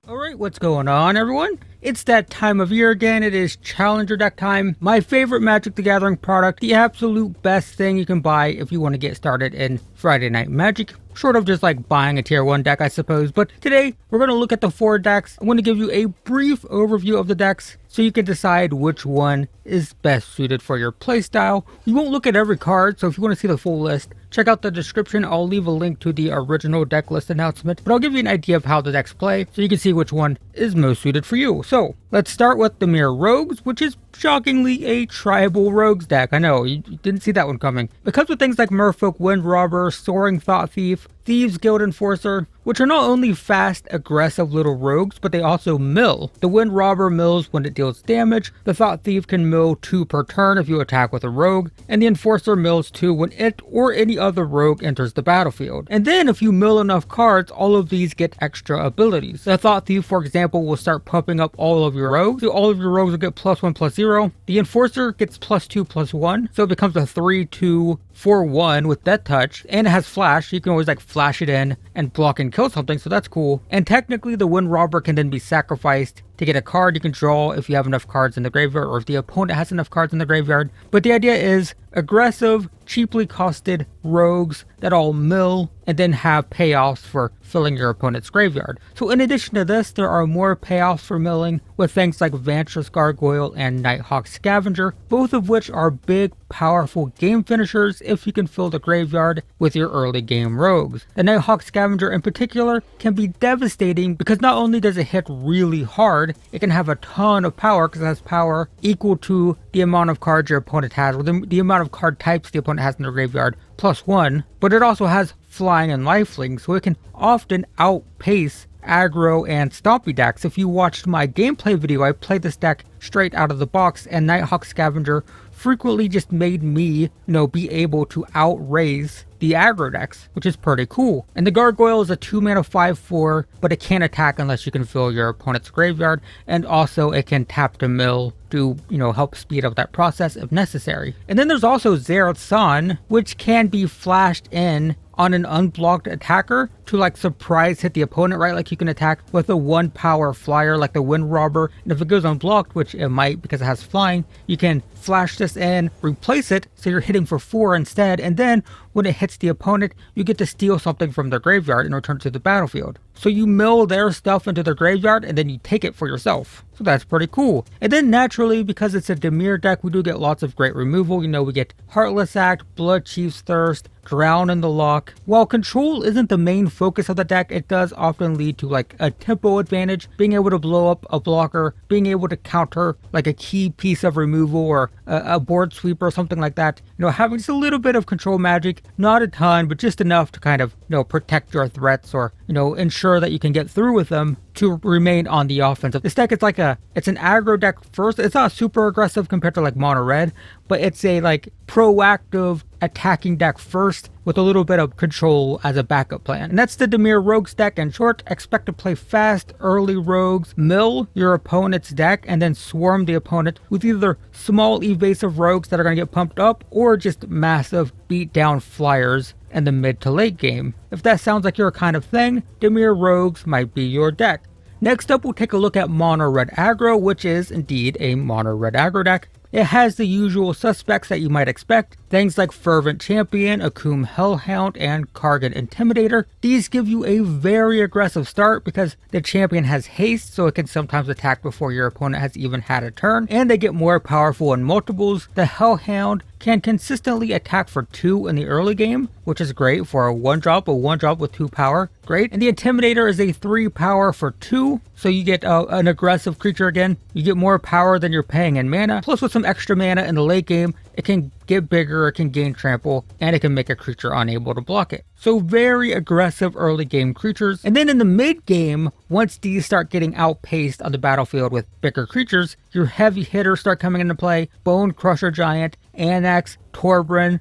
Alright, what's going on, everyone? It's that time of year again. It is Challenger deck time. My favorite Magic the Gathering product, the absolute best thing you can buy if you want to get started in Friday Night Magic. Short of just like buying a tier 1 deck, I suppose. But today, we're going to look at the 4 decks. I'm going to give you a brief overview of the decks so you can decide which one is best suited for your playstyle. You won't look at every card, so if you want to see the full list, check out the description. I'll leave a link to the original deck list announcement, but I'll give you an idea of how the decks play so you can see which one is most suited for you. So let's start with the Mere Rogues, which is shockingly a tribal rogues deck. I know, you didn't see that one coming. It comes with things like Merfolk, Wind Robber, Soaring Thought Thief, Thieves Guild Enforcer, which are not only fast, aggressive little rogues, but they also mill. The Wind Robber mills when it deals damage, the Thought Thief can mill 2 per turn if you attack with a rogue, and the Enforcer mills 2 when it or any other rogue enters the battlefield. And then if you mill enough cards, all of these get extra abilities. The Thought Thief, for example, will start pumping up all of your rogues, so all of your rogues will get +1/+0. The Enforcer gets +2/+1, so it becomes a 3/2/4/1 with Death Touch, and it has Flash, so you can always like flash it in and block and kill something, so that's cool. And technically the Wind Robber can then be sacrificed to get a card you can draw if you have enough cards in the graveyard or if the opponent has enough cards in the graveyard. But the idea is aggressive, cheaply costed rogues that all mill and then have payoffs for filling your opponent's graveyard. So in addition to this, there are more payoffs for milling with things like Vantress Gargoyle and Nighthawk Scavenger, both of which are big, powerful game finishers if you can fill the graveyard with your early game rogues. The Nighthawk Scavenger in particular can be devastating because not only does it hit really hard, it can have a ton of power because it has power equal to the amount of cards your opponent has, or the amount of card types the opponent has in their graveyard, +1, but it also has flying and lifelink, so it can often outpace aggro and Stumpy decks. If you watched my gameplay video, I played this deck straight out of the box, and Nighthawk Scavenger frequently just made me, be able to outraise the aggro decks, which is pretty cool. And the Gargoyle is a 2-mana 5/4, but it can't attack unless you can fill your opponent's graveyard, and also it can tap to mill to, help speed up that process if necessary. And then there's also Zeroth Sun, which can be flashed in on an unblocked attacker to like surprise hit the opponent, right? Like you can attack with a 1 power flyer like the Wind Robber, and if it goes unblocked, which it might because it has flying, you can flash this in, replace it, so you're hitting for 4 instead, and then when it hits the opponent, you get to steal something from their graveyard and return to the battlefield. So you mill their stuff into their graveyard and then you take it for yourself. So that's pretty cool. And then naturally, because it's a Dimir deck, we do get lots of great removal. We get Heartless Act, Blood Chief's Thirst, Drown in the Lock. While control isn't the main focus of the deck, it does often lead to like a tempo advantage, being able to blow up a blocker, being able to counter like a key piece of removal or a board sweeper or something like that. Having just a little bit of control magic, not a ton, but just enough to kind of, protect your threats or, ensure that you can get through with them to remain on the offensive. This deck, it's an aggro deck first. It's not super aggressive compared to like mono red, but it's a like proactive attacking deck first with a little bit of control as a backup plan. And that's the Dimir Rogues deck. In short, expect to play fast, early rogues, mill your opponent's deck, and then swarm the opponent with either small evasive rogues that are going to get pumped up or just massive beat down flyers in the mid to late game. If that sounds like your kind of thing, Dimir Rogues might be your deck. Next up, we'll take a look at Mono Red Aggro, which is indeed a Mono Red Aggro deck. It has the usual suspects that you might expect, things like Fervent Champion, Akum Hellhound, and Kargan Intimidator. These give you a very aggressive start because the champion has haste, so it can sometimes attack before your opponent has even had a turn, and they get more powerful in multiples. The Hellhound can consistently attack for 2 in the early game, which is great for a 1-drop with 2 power. Great. And the Intimidator is a 3 power for 2, so you get an aggressive creature again. You get more power than you're paying in mana, plus with some extra mana in the late game, it can get bigger, it can gain trample, and it can make a creature unable to block it. So very aggressive early game creatures. And then in the mid game, once these start getting outpaced on the battlefield with bigger creatures, your heavy hitters start coming into play. Bone Crusher Giant, Anax, Torbran,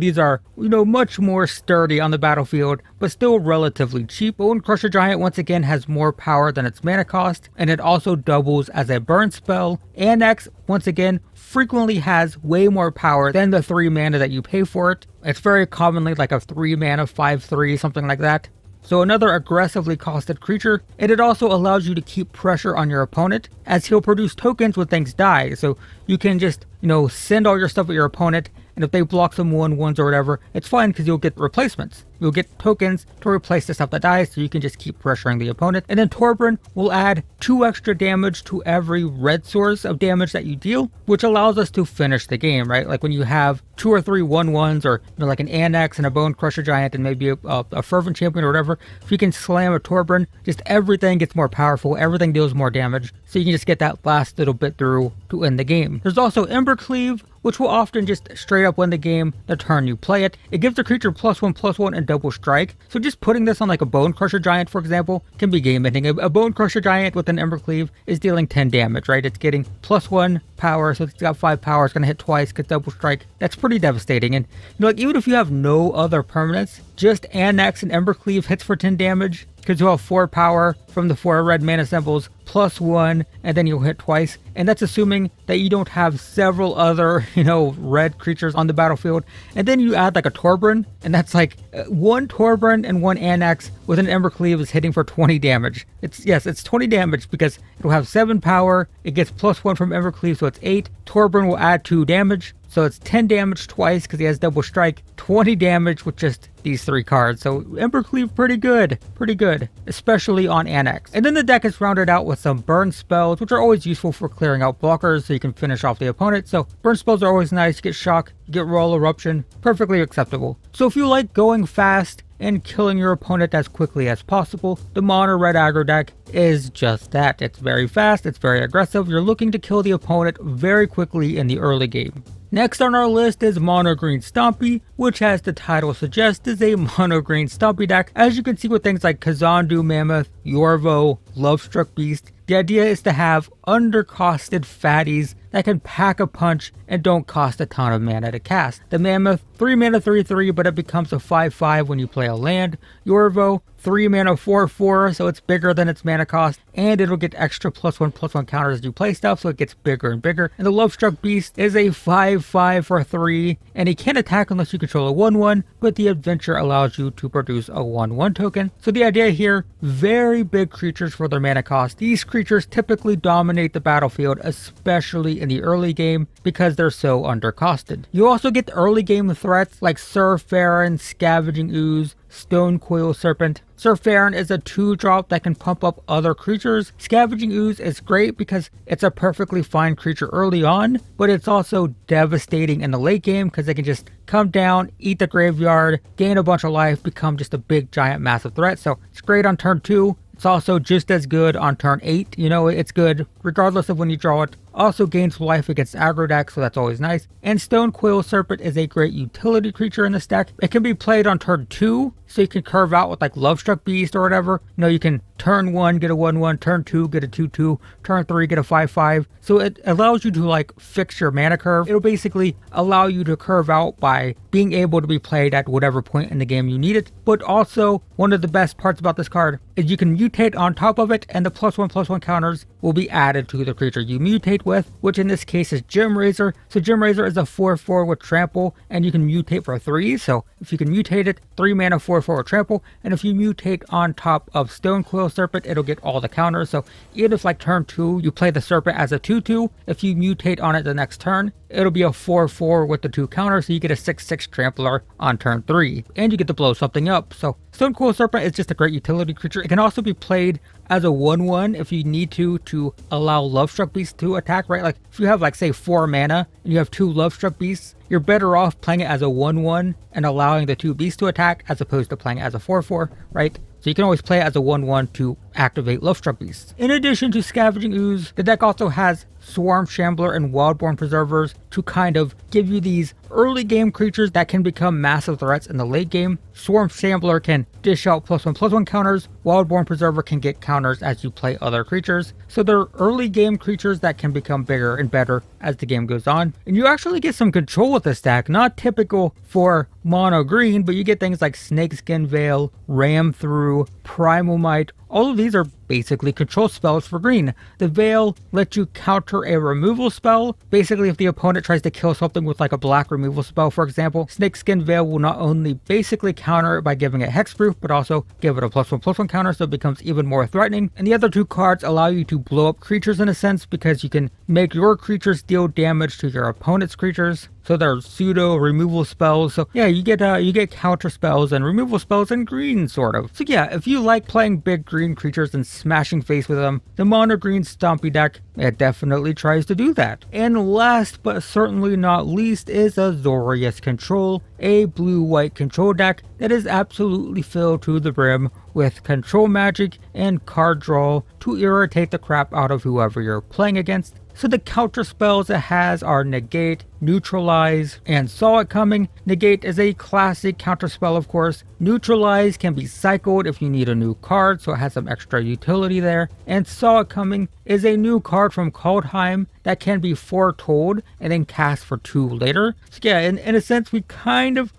these are, much more sturdy on the battlefield, but still relatively cheap. Bone Crusher Giant once again has more power than its mana cost, and it also doubles as a burn spell. Anax, once again, frequently has way more power than the 3 mana that you pay for it. It's very commonly like a 3 mana 5/3, something like that. so another aggressively costed creature, and it also allows you to keep pressure on your opponent as he'll produce tokens when things die. So you can just, send all your stuff at your opponent, and if they block some 1/1s or whatever, it's fine because you'll get replacements. You'll get tokens to replace the stuff that dies, so you can just keep pressuring the opponent. And then Torbran will add 2 extra damage to every red source of damage that you deal, which allows us to finish the game, right? Like when you have 2 or 3 1/1s, or like an Annex and a Bone Crusher Giant and maybe a Fervent Champion or whatever, if you can slam a Torbran, just everything gets more powerful, everything deals more damage, so you can just get that last little bit through to end the game. There's also Embercleave, which will often just straight up win the game the turn you play it. It gives the creature +1/+1 and double strike, so just putting this on like a Bone Crusher Giant, for example, can be game ending. A Bone Crusher Giant with an Embercleave is dealing 10 damage, right? It's getting +1 power, so it's got 5 power, it's gonna hit twice, get double strike. That's pretty devastating. And like even if you have no other permanents, just Annex and Embercleave hits for 10 damage, because you'll have 4 power from the 4 red mana symbols, +1, and then you'll hit twice. And that's assuming that you don't have several other, red creatures on the battlefield. And then you add like a Torbran, and that's like 1 Torbran and 1 Annex with an Embercleave is hitting for 20 damage. It's 20 damage because it'll have 7 power, it gets +1 from Embercleave, so it's 8. Torbran will add 2 damage, so it's 10 damage twice because he has double strike, 20 damage with just these 3 cards. So Embercleave pretty good, especially on Annex. And then the deck is rounded out with some burn spells, which are always useful for clearing out blockers so you can finish off the opponent. So burn spells are always nice. You get Shock, you get Royal Eruption, perfectly acceptable. So if you like going fast and killing your opponent as quickly as possible, the Mono Red Aggro deck is just that. It's very fast, it's very aggressive. You're looking to kill the opponent very quickly in the early game. Next on our list is Mono Green Stumpy, which, as the title suggests, is a Mono Green Stumpy deck. As you can see with things like Kazandu Mammoth, Yorvo, Lovestruck Beast, the idea is to have undercosted fatties that can pack a punch and don't cost a ton of mana to cast. The Mammoth, 3 mana 3/3, but it becomes a 5/5 when you play a land. Yorvo, 3 mana 4/4, so it's bigger than its mana cost, and it'll get extra +1/+1 counters as you play stuff, so it gets bigger and bigger. And the Lovestruck Beast is a 5/5 for 3, and he can't attack unless you control a 1/1, but the adventure allows you to produce a 1/1 token. So the idea here, very big creatures for their mana cost. These creatures typically dominate the battlefield, especially in the early game, because they're so undercosted. You also get early game threats like Sir Farron, Scavenging Ooze, Stone Coil Serpent. Sir Farron is a 2-drop that can pump up other creatures. Scavenging Ooze is great because it's a perfectly fine creature early on, but it's also devastating in the late game because they can just come down, eat the graveyard, gain a bunch of life, become just a big, giant, massive threat. So it's great on turn 2. It's also just as good on turn 8. It's good regardless of when you draw it. Also gains life against aggro decks, so that's always nice. And Stone Coil Serpent is a great utility creature in this deck. It can be played on turn 2, so you can curve out with like Lovestruck Beast or whatever. You can turn 1 get a 1/1, turn 2 get a 2/2, turn 3 get a 5/5. So it allows you to like fix your mana curve. It'll basically allow you to curve out by being able to be played at whatever point in the game you need it. But also, one of the best parts about this card is you can mutate on top of it, and the +1/+1 counters will be added to the creature you mutate with, which in this case is Gem Razor. So Gem Razor is a 4/4 with trample, and you can mutate for 3. So if you can mutate it, 3 mana 4/4 with trample, and if you mutate on top of Stone Coil Serpent, it'll get all the counters. So even if like turn 2 you play the Serpent as a 2/2, if you mutate on it the next turn, it'll be a 4/4 with the 2 counters, so you get a 6/6 trampler on turn 3, and you get to blow something up. So Stone Coil Serpent is just a great utility creature. It can also be played as a 1/1 if you need to allow Lovestruck Beasts to attack, right? Like if you have like say 4 mana and you have 2 Lovestruck Beasts, you're better off playing it as a 1/1 and allowing the 2 beasts to attack as opposed to playing it as a 4/4, right? So you can always play it as a 1/1 to activate Lovestruck Beasts. In addition to Scavenging Ooze, the deck also has Swarm Shambler and Wildborn Preservers to kind of give you these early game creatures that can become massive threats in the late game. Swarm Shambler can dish out +1/+1 counters. Wildborn Preserver can get counters as you play other creatures. So they're early game creatures that can become bigger and better as the game goes on. And you actually get some control with this deck, not typical for mono green, but you get things like Snakeskin Veil, Ram Through, Primal Might, all of these are basically control spells for green. The Veil lets you counter a removal spell. Basically, if the opponent tries to kill something with like a black removal spell, for example, Snakeskin Veil will not only basically counter it by giving it hexproof, but also give it a +1/+1 counter, so it becomes even more threatening. And the other two cards allow you to blow up creatures in a sense, because you can make your creatures deal damage to your opponent's creatures. So they're pseudo removal spells. So yeah, you get counter spells and removal spells in green, sort of. So yeah, if you like playing big green creatures and smashing face with them, the mono green Stumpy deck, it definitely tries to do that. And last but certainly not least is a Zorrous Control, a blue-white control deck that is absolutely filled to the brim with control magic and card draw to irritate the crap out of whoever you're playing against. So the counter spells it has are Negate, Neutralize, and Saw It Coming. Negate is a classic counter spell, of course. Neutralize can be cycled if you need a new card, so it has some extra utility there. And Saw It Coming is a new card from Kaldheim that can be foretold and then cast for 2 later. So yeah, in a sense, we kind of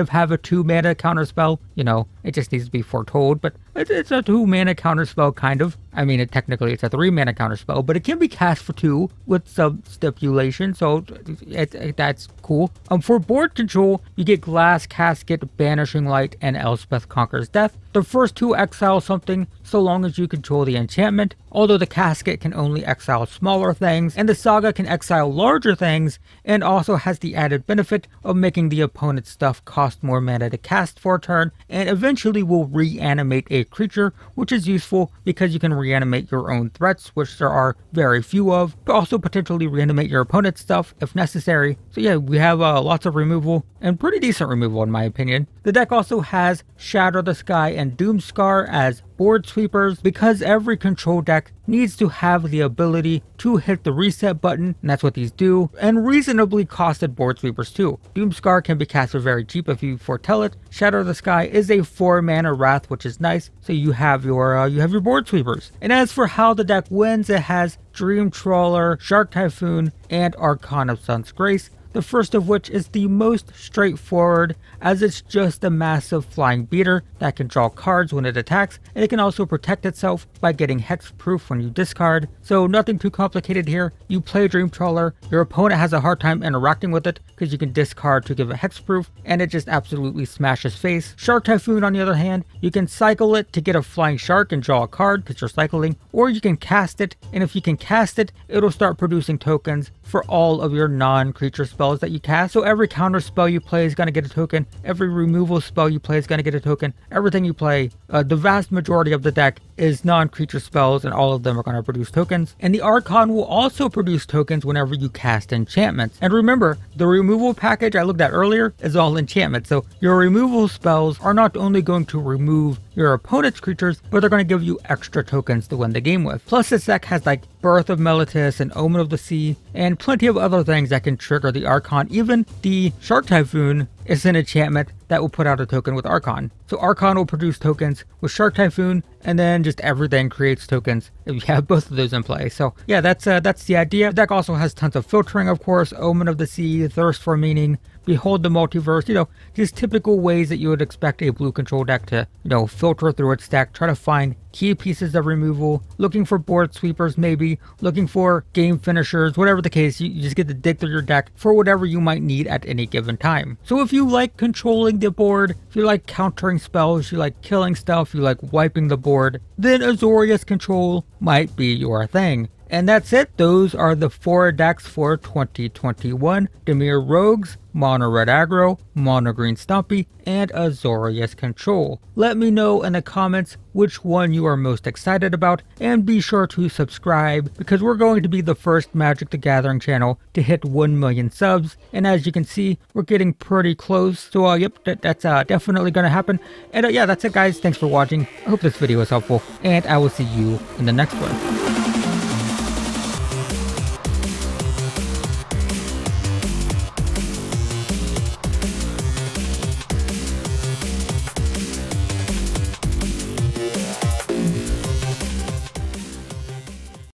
have a 2 mana counter spell. You know, it just needs to be foretold, but it's a 2 mana counter spell, kind of. I mean, technically it's a 3 mana counter spell, but it can be cast for 2 with some stipulation, so that's cool. For board control, you get Glass Casket, Banishing Light, and Elspeth Conquers Death. The first 2 exile something so long as you control the enchantment, although the Casket can only exile smaller things, and the Saga can exile larger things, and also has the added benefit of making the opponent's stuff cost more mana to cast for a turn, and eventually will reanimate a creature, which is useful because you can reanimate your own threats, which there are very few of, but also potentially reanimate your opponent's stuff if necessary. So yeah, we have lots of removal, and pretty decent removal in my opinion. The deck also has Shatter the Sky and Doomscar as board sweepers, because every control deck needs to have the ability to hit the reset button, and that's what these do, and reasonably costed board sweepers too. Doomscar can be casted very cheap if you foretell it. Shatter the Sky is a 4 mana wrath, which is nice, so you have your board sweepers. And as for how the deck wins, it has Dream Trawler, Shark Typhoon, and Archon of Sun's Grace. The first of which is the most straightforward, as it's just a massive flying beater that can draw cards when it attacks, and it can also protect itself by getting hexproof when you discard. So nothing too complicated here. You play Dream Trawler, your opponent has a hard time interacting with it because you can discard to give it hexproof, and it just absolutely smashes face. Shark Typhoon, on the other hand, you can cycle it to get a flying shark and draw a card because you're cycling, or you can cast it, and if you can cast it, it'll start producing tokens for all of your non-creature spells that you cast. So every counter spell you play is going to get a token, every removal spell you play is going to get a token, everything you play, the vast majority of the deck is non-creature spells, and all of them are going to produce tokens. And the Archon will also produce tokens whenever you cast enchantments. And remember, the removal package I looked at earlier is all enchantments, so your removal spells are not only going to remove your opponent's creatures, but they're going to give you extra tokens to win the game with. Plus this deck has like Birth of Meletis and Omen of the Sea, and plenty of other things that can trigger the Archon. Even the Shark Typhoon is an enchantment that will put out a token with Archon. So Archon will produce tokens with Shark Typhoon, and then just everything creates tokens if you have both of those in play. So yeah, that's the idea. The deck also has tons of filtering, of course, Omen of the Sea, Thirst for Meaning, Behold the Multiverse, you know, just typical ways that you would expect a blue control deck to, you know, filter through its deck, try to find key pieces of removal, looking for board sweepers maybe, looking for game finishers, whatever the case, you just get to dig through your deck for whatever you might need at any given time. So if you like controlling the board, if you like countering spells, you like killing stuff, you like wiping the board, then Zorrous Control might be your thing. And that's it. Those are the 4 decks for 2021. Dimir Rogues, Mono Red Aggro, Mono Green Stumpy, and a Zorrous Control. Let me know in the comments which one you are most excited about, and be sure to subscribe because we're going to be the first Magic the Gathering channel to hit 1 million subs, and as you can see, we're getting pretty close. So yep, that's definitely gonna happen. And yeah, that's it guys. Thanks for watching. I hope this video was helpful, and I will see you in the next one.